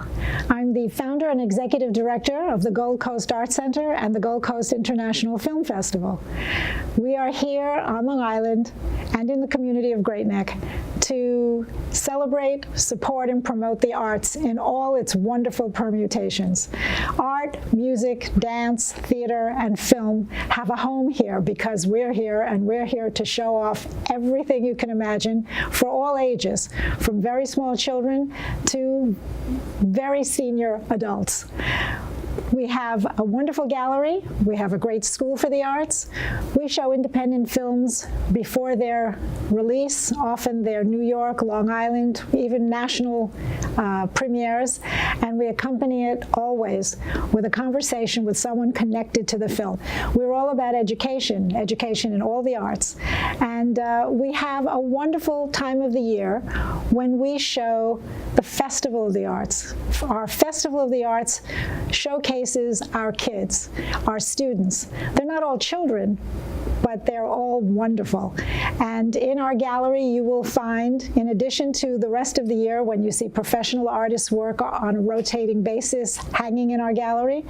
Michelle. I'm the founder and executive director of the Gold Coast Art Center and the Gold Coast International Film Festival. We are here on Long Island and in the community of Great Neck to celebrate, support, and promote the arts in all its wonderful permutations. Art, music, dance, theater, and film have a home here because we're here, and we're here to show off everything you can imagine for all ages, from very small children to very senior adults. We have a wonderful gallery. We have a great school for the arts. We show independent films before their release. Often they're New York, Long Island, even national premieres. And we accompany it always with a conversation with someone connected to the film. We're all about education in all the arts. And we have a wonderful time of the year when we show the Festival of the Arts. Our Festival of the Arts showcases our kids, our students. They're not all children, but they're all wonderful. And in our gallery, you will find, in addition to the rest of the year when you see professional artists work on a rotating basis hanging in our gallery,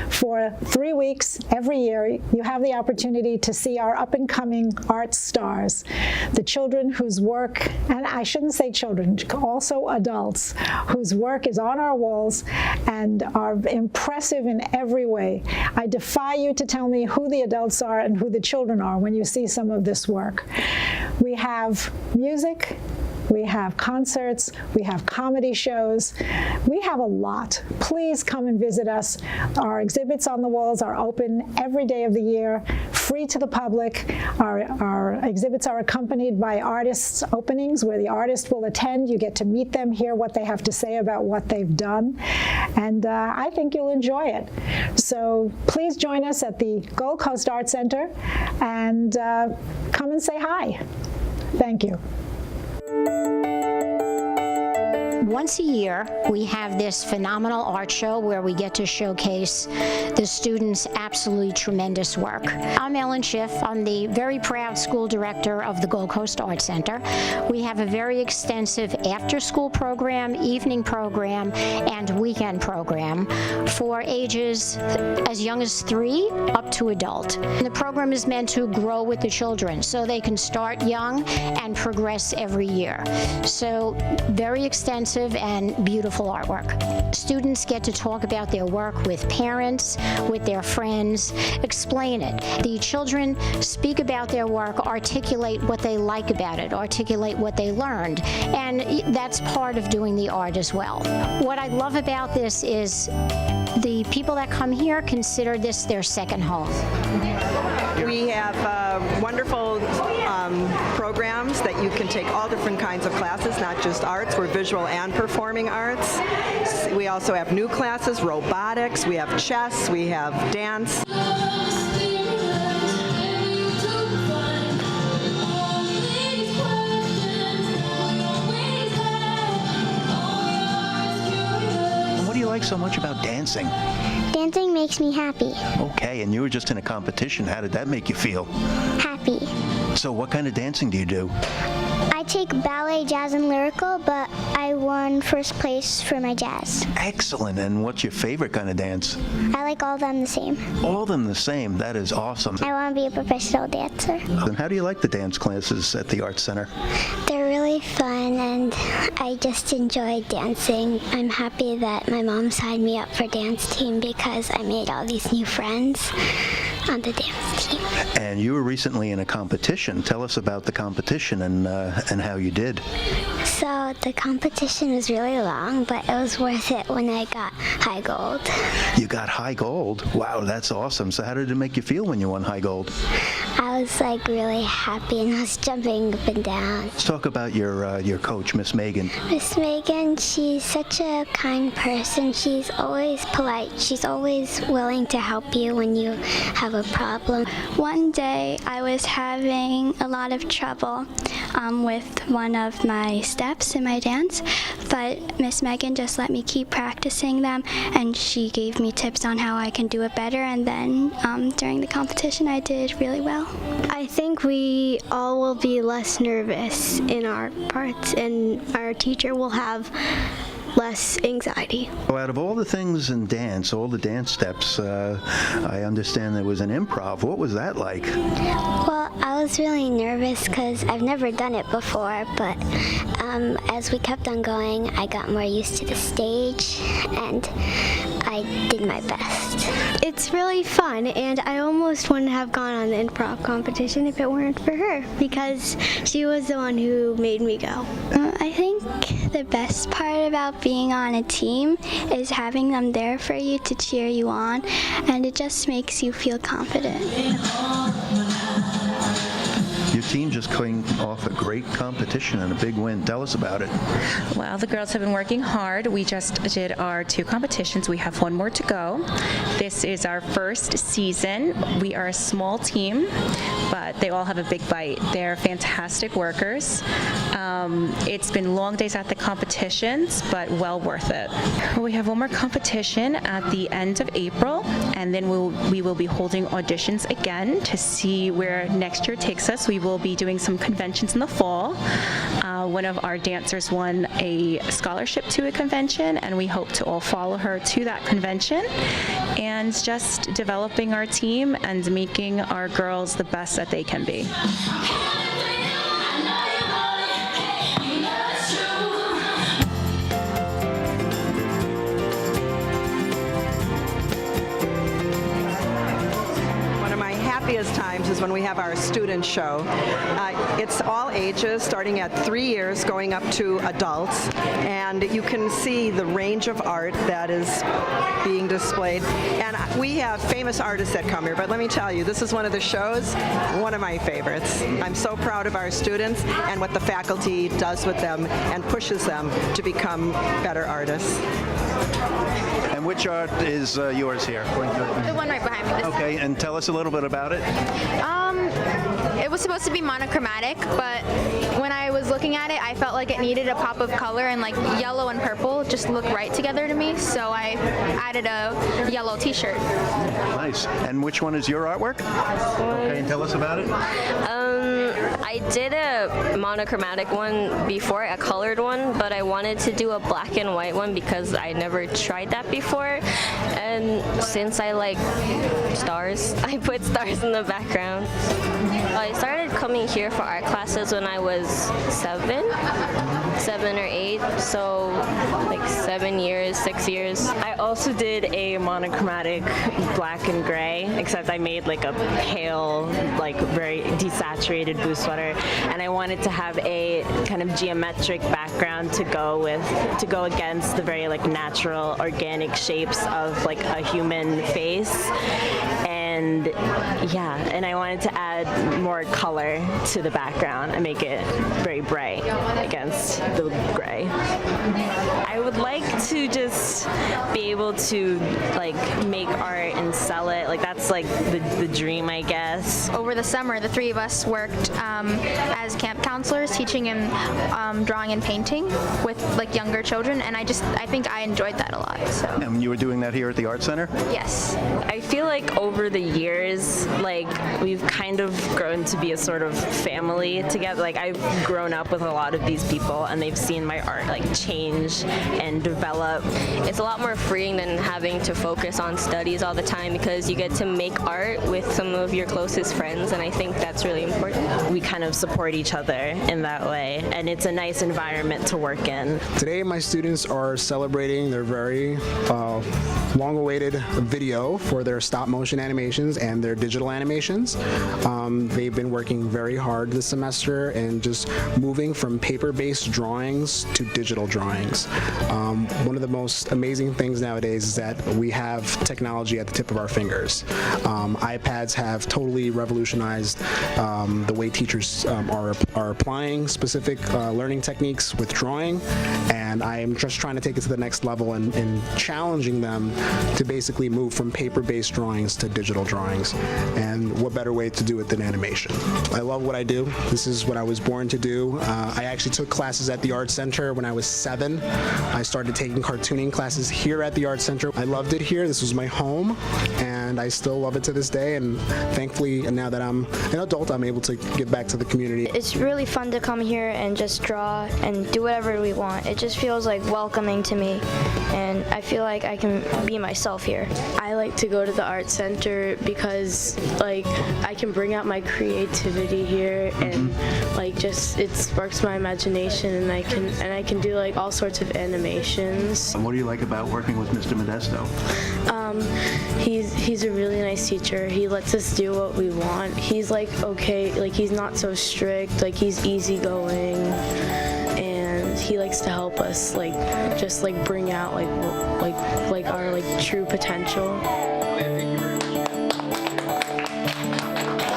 for 3 weeks every year, you have the opportunity to see our up-and-coming art stars, the children whose work, and I shouldn't say children, also adults, whose work is on our walls and are impressive in every way. I defy you to tell me who the adults are and who the children are when you see some of this work. We have music, we have concerts, we have comedy shows. We have a lot. Please come and visit us. Our exhibits on the walls are open every day of the year, free to the public. Our exhibits are accompanied by artists' openings where the artist will attend. You get to meet them, hear what they have to say about what they've done. And I think you'll enjoy it. So please join us at the Gold Coast Art Center and come and say hi. Thank you. Once a year, we have this phenomenal art show where we get to showcase the students' absolutely tremendous work. I'm Ellen Schiff. I'm the very proud school director of the Gold Coast Art Center. We have a very extensive after-school program, evening program, and weekend program for ages as young as 3 up to adult. And the program is meant to grow with the children so they can start young and progress every year. So very extensive and beautiful artwork. Students get to talk about their work with parents, with their friends, explain it. The children speak about their work, articulate what they like about it, articulate what they learned, and that's part of doing the art as well. What I love about this is the people that come here consider this their second home. We have wonderful programs that you can take all different kinds of classes, not just arts. We're visual and performing arts. We also have new classes, robotics, we have chess, we have dance. What do you like so much about dancing? Dancing makes me happy. Okay, and you were just in a competition. How did that make you feel? Happy. So what kind of dancing do you do? I take ballet, jazz, and lyrical, but I won first place for my jazz. Excellent. And what's your favorite kind of dance? I like all of them the same. All of them the same. That is awesome. I want to be a professional dancer. And how do you like the dance classes at the Art Center? They're really fun, and I just enjoy dancing. I'm happy that my mom signed me up for dance team because I made all these new friends on the dance team. And you were recently in a competition. Tell us about the competition and how you did. So the competition was really long, but it was worth it when I got high gold. You got high gold? Wow, that's awesome. So how did it make you feel when you won high gold? I was like really happy, and I was jumping up and down. Let's talk about your coach, Miss Megan. Miss Megan, she's such a kind person. She's always polite. She's always willing to help you when you have a problem. One day I was having a lot of trouble with one of my steps in my dance, but Miss Megan just let me keep practicing them, and she gave me tips on how I can do it better, and then during the competition I did really well. I think we all will be less nervous in our parts, and our teacher will have less anxiety. Well, out of all the things in dance, all the dance steps, I understand there was an improv. What was that like? Well, I was really nervous because I've never done it before, but as we kept on going, I got more used to the stage, and I did my best. It's really fun, and I almost wouldn't have gone on the improv competition if it weren't for her, because she was the one who made me go. I think the best part about being on a team is having them there for you to cheer you on, and it just makes you feel confident. Your team just came off a great competition and a big win. Tell us about it. Well, the girls have been working hard. We just did our 2 competitions. We have 1 more to go. This is our first season. We are a small team, but they all have a big bite. They're fantastic workers. It's been long days at the competitions, but well worth it. We have 1 more competition at the end of April, and then we will be holding auditions again to see where next year takes us. We will be doing some conventions in the fall. One of our dancers won a scholarship to a convention, and we hope to all follow her to that convention, and just developing our team and making our girls the best that they can be. Happiest times is when we have our student show. It's all ages, starting at 3 years, going up to adults, and you can see the range of art that is being displayed. And we have famous artists that come here, but let me tell you, this is one of the shows, one of my favorites. I'm so proud of our students and what the faculty does with them and pushes them to become better artists. And which art is yours here? The one right behind me. Okay, and tell us a little bit about it. It was supposed to be monochromatic, but when I was looking at it, I felt like it needed a pop of color, and like yellow and purple just look right together to me, so I added a yellow t-shirt. Nice. And which one is your artwork? Okay, and tell us about it. I did a monochromatic one before, a colored one, but I wanted to do a black and white one because I never tried that before. And since I like stars, I put stars in the background. I started coming here for art classes when I was 7 or 8, so like 7 years, 6 years. I also did a monochromatic black and gray, except I made like a pale, like very desaturated blue sweater, and I wanted to have a kind of geometric background to go against the very like natural, organic shapes of like a human face. And yeah, and I wanted to add more color to the background and make it very bright against the gray. I would like to just be able to like make art and sell it. Like that's like the dream, I guess. Over the summer, the 3 of us worked as camp counselors, teaching him drawing and painting with like younger children, and I think I enjoyed that a lot. So. And you were doing that here at the Art Center? Yes. I feel like over the years, like we've kind of grown to be a sort of family together. Like I've grown up with a lot of these people, and they've seen my art like change and develop. It's a lot more freeing than having to focus on studies all the time because you get to make art with some of your closest friends, and I think that's really important. We kind of support each other in that way, and it's a nice environment to work in. Today my students are celebrating their very long-awaited video for their stop-motion animations and their digital animations. They've been working very hard this semester and just moving from paper-based drawings to digital drawings. One of the most amazing things nowadays is that we have technology at the tip of our fingers. iPads have totally revolutionized the way teachers are applying specific learning techniques with drawing, and I am just trying to take it to the next level and challenging them to basically move from paper-based drawings to digital drawings. And what better way to do it than animation? I love what I do. This is what I was born to do. I actually took classes at the Art Center when I was 7. I started taking cartooning classes here at the Art Center. I loved it here. This was my home, and and I still love it to this day, and thankfully now that I'm an adult, I'm able to give back to the community. It's really fun to come here and just draw and do whatever we want. It just feels like welcoming to me, and I feel like I can be myself here. I like to go to the art center because like I can bring out my creativity here, and like just it sparks my imagination, and I can do like all sorts of animations. And what do you like about working with Mr. Modesto? He's a really nice teacher. He lets us do what we want. He's like okay, like he's not so strict, like he's easygoing, and he likes to help us like just like bring out like our like true potential.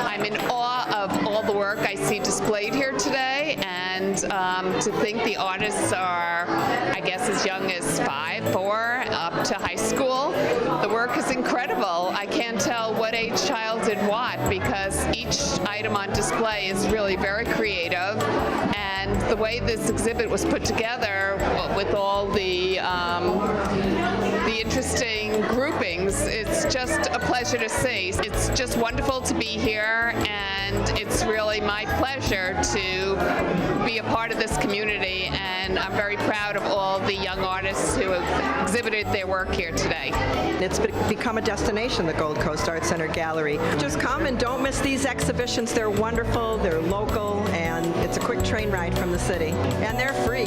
I'm in awe of all the work I see displayed here today, and to think the artists are, I guess, as young as 5, 4, up to high school. The work is incredible. I can't tell what age child did what, because each item on display is really very creative, and the way this exhibit was put together with all the interesting groupings, it's just a pleasure to see. It's just wonderful to be here, and it's really my pleasure to be a part of this community, and I'm very proud of all the young artists who have exhibited their work here today. It's become a destination, the Gold Coast Art Center Gallery. Just come and don't miss these exhibitions. They're wonderful, they're local, and it's a quick train ride from the city, and they're free.